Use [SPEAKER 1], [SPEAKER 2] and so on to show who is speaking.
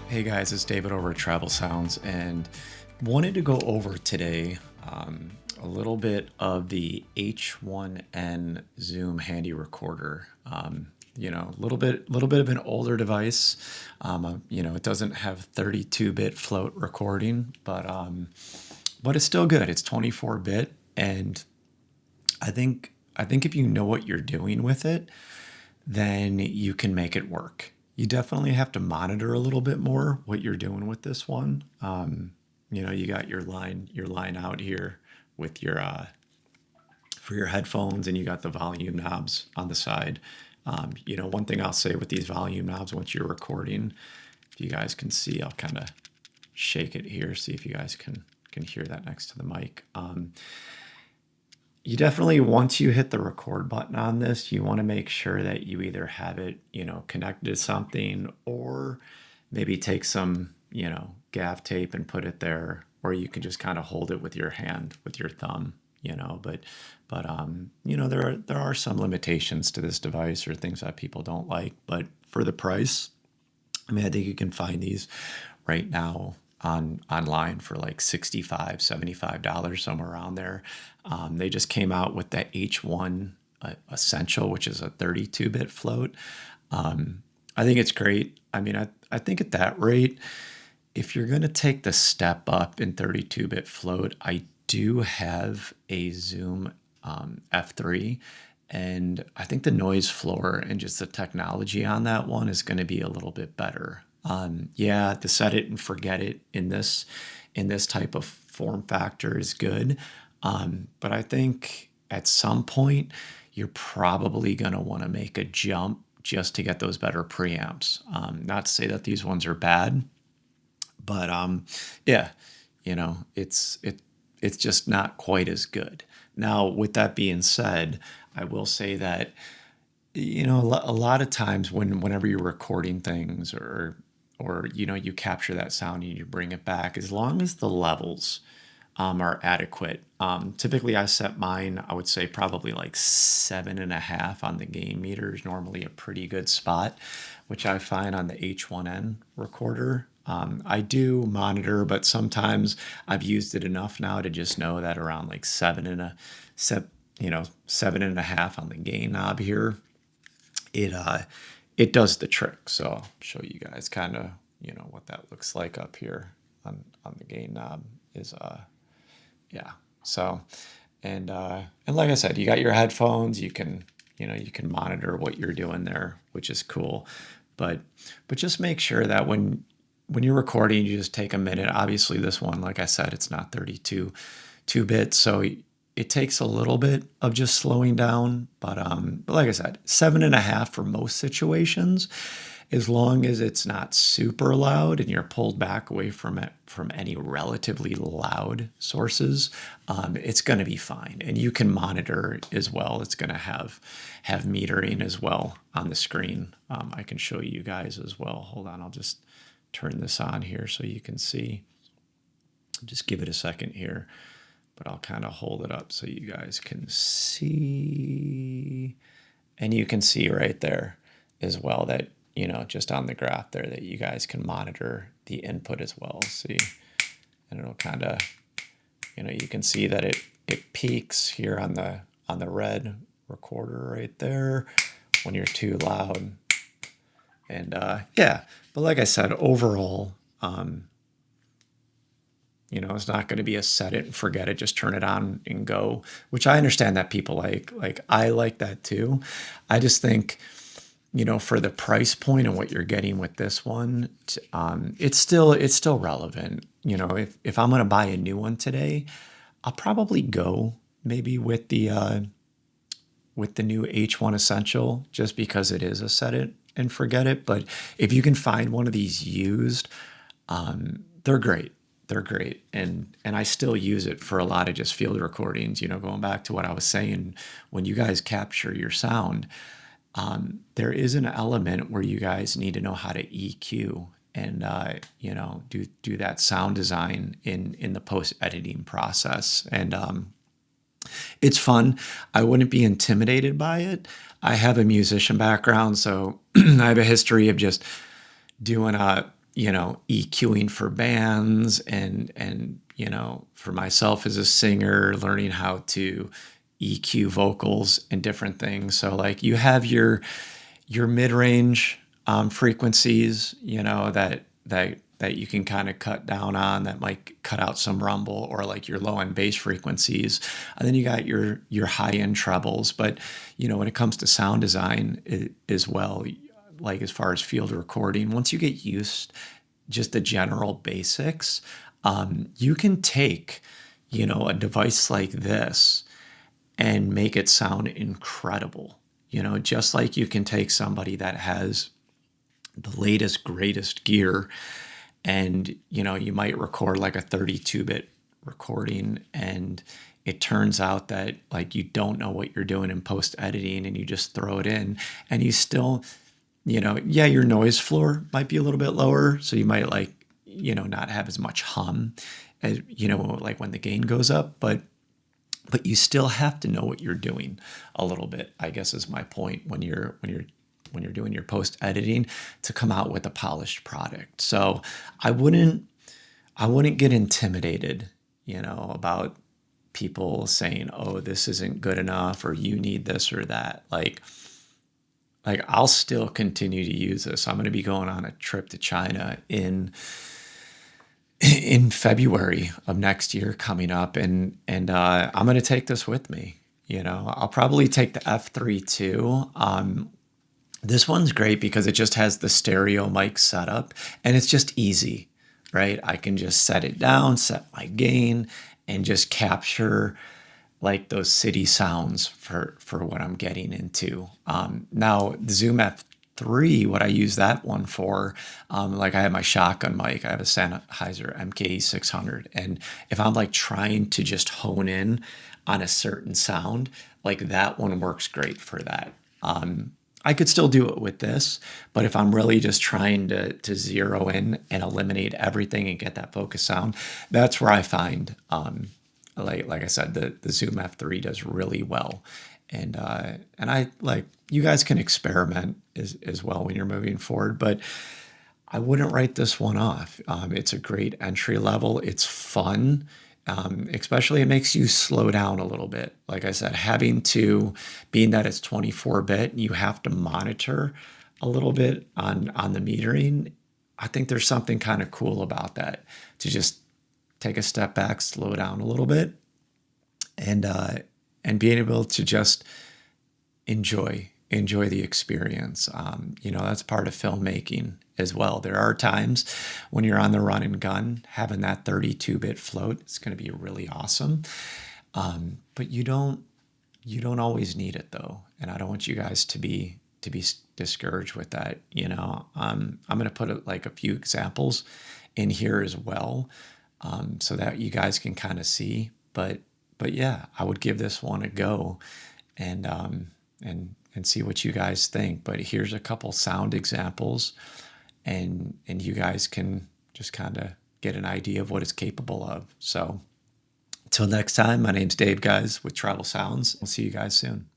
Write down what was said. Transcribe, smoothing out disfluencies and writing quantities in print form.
[SPEAKER 1] Hey guys, it's David over at Travel Sounds, and wanted to go over today a little bit of the H1n Zoom handy recorder. A little bit of an older device. It doesn't have 32-bit float recording, but it's still good. It's 24-bit, and I think if you know what you're doing with it, then you can make it work. You definitely have to monitor a little bit more what you're doing with this one. You got your line out here with your for your headphones, and you got the volume knobs on the side. One thing I'll say with these volume knobs, once you're recording, if you guys can see, I'll kind of shake it here, see if you guys can hear that next to the mic. You definitely, once you hit the record button on this, you want to make sure that you either have it, connected to something, or maybe take some, gaff tape and put it there, or you can just kind of hold it with your hand, with your thumb, but there are some limitations to this device or things that people don't like, but for the price, I mean, I think you can find these right now online for like $65, $75, somewhere around there. They just came out with that H1 Essential, which is a 32-bit float. I think it's great. I mean, I think at that rate, if you're going to take the step up in 32-bit float, I do have a Zoom F3, and I think the noise floor and just the technology on that one is going to be a little bit better. Yeah, to set it and forget it in this type of form factor is good. But I think at some point you're probably going to want to make a jump just to get those better preamps. Not to say that these ones are bad, but yeah, it's just not quite as good. Now, with that being said, I will say that a lot of times whenever you're recording things, or you capture that sound and you bring it back, as long as the levels are adequate. Typically I set mine, I would say probably like 7.5 on the gain meter is normally a pretty good spot, which I find on the H1n recorder. I do monitor, but sometimes I've used it enough now to just know that around like 7.5 on the gain knob here, it does the trick. So I'll show you guys kind of, what that looks like up here on the gain knob is, yeah. So, and like I said, you got your headphones, you can monitor what you're doing there, which is cool. But just make sure that when you're recording, you just take a minute. Obviously this one, like I said, it's not 32-bit. So it takes a little bit of just slowing down, but like I said, 7.5 for most situations, as long as it's not super loud and you're pulled back away from it, from any relatively loud sources, it's going to be fine. And you can monitor as well. It's going to have metering as well on the screen. I can show you guys as well. Hold on, I'll just turn this on here so you can see. Just give it a second here. But I'll kind of hold it up so you guys can see. And you can see right there as well that, just on the graph there, that you guys can monitor the input as well. See, and it'll kind of, you can see that it peaks here on the red recorder right there when you're too loud. And yeah, but like I said, overall, it's not going to be a set it and forget it, just turn it on and go, which I understand that people like. Like, I like that too. I just think, for the price point and what you're getting with this one, it's still relevant. If I'm going to buy a new one today, I'll probably go maybe with the new H1 Essential, just because it is a set it and forget it. But if you can find one of these used, they're great. They're great. And I still use it for a lot of just field recordings, going back to what I was saying, when you guys capture your sound, there is an element where you guys need to know how to EQ and, do that sound design in the post editing process. And, it's fun. I wouldn't be intimidated by it. I have a musician background, so I have a history of just doing EQing for bands and for myself as a singer, learning how to EQ vocals and different things. So like you have your mid-range frequencies, that you can kind of cut down on, that might cut out some rumble, or like your low-end bass frequencies. And then you got your high-end trebles. But when it comes to sound design as well, like as far as field recording, once you get used just the general basics, you can take a device like this and make it sound incredible. Just like you can take somebody that has the latest, greatest gear, and you might record like a 32-bit recording, and it turns out that like you don't know what you're doing in post editing, and you just throw it in, and you still, yeah, your noise floor might be a little bit lower, so you might like not have as much hum as like when the gain goes up, but you still have to know what you're doing a little bit, I guess, is my point, when you're doing your post editing, to come out with a polished product. So I wouldn't get intimidated, about people saying, "Oh, this isn't good enough," or "You need this or that." Like I'll still continue to use this. I'm going to be going on a trip to China in February of next year coming up, and I'm going to take this with me. I'll probably take the F3 too. This one's great because it just has the stereo mic setup, and it's just easy, right? I can just set it down, set my gain, and just capture like those city sounds for what I'm getting into. Now the Zoom F3, what I use that one for, like I have my shotgun mic, I have a Sennheiser MKE 600, and if I'm like trying to just hone in on a certain sound, like that one works great for that. I could still do it with this, but if I'm really just trying to zero in and eliminate everything and get that focus sound, that's where I find, like I said, the Zoom F3 does really well. And I like, you guys can experiment as well when you're moving forward, but I wouldn't write this one off. It's a great entry level. It's fun. Especially it makes you slow down a little bit. Like I said, being that it's 24-bit, you have to monitor a little bit on the metering. I think there's something kind of cool about that, to just take a step back, slow down a little bit, and being able to just enjoy the experience. That's part of filmmaking as well. There are times when you're on the run and gun, having that 32-bit float, it's going to be really awesome. But you don't always need it though. And I don't want you guys to be discouraged with that. I'm going to put like a few examples in here as well, so that you guys can kind of see, but yeah, I would give this one a go, and see what you guys think. But here's a couple sound examples, and you guys can just kind of get an idea of what it's capable of. So until next time, my name's Dave, guys, with Travel Sounds. We'll see you guys soon.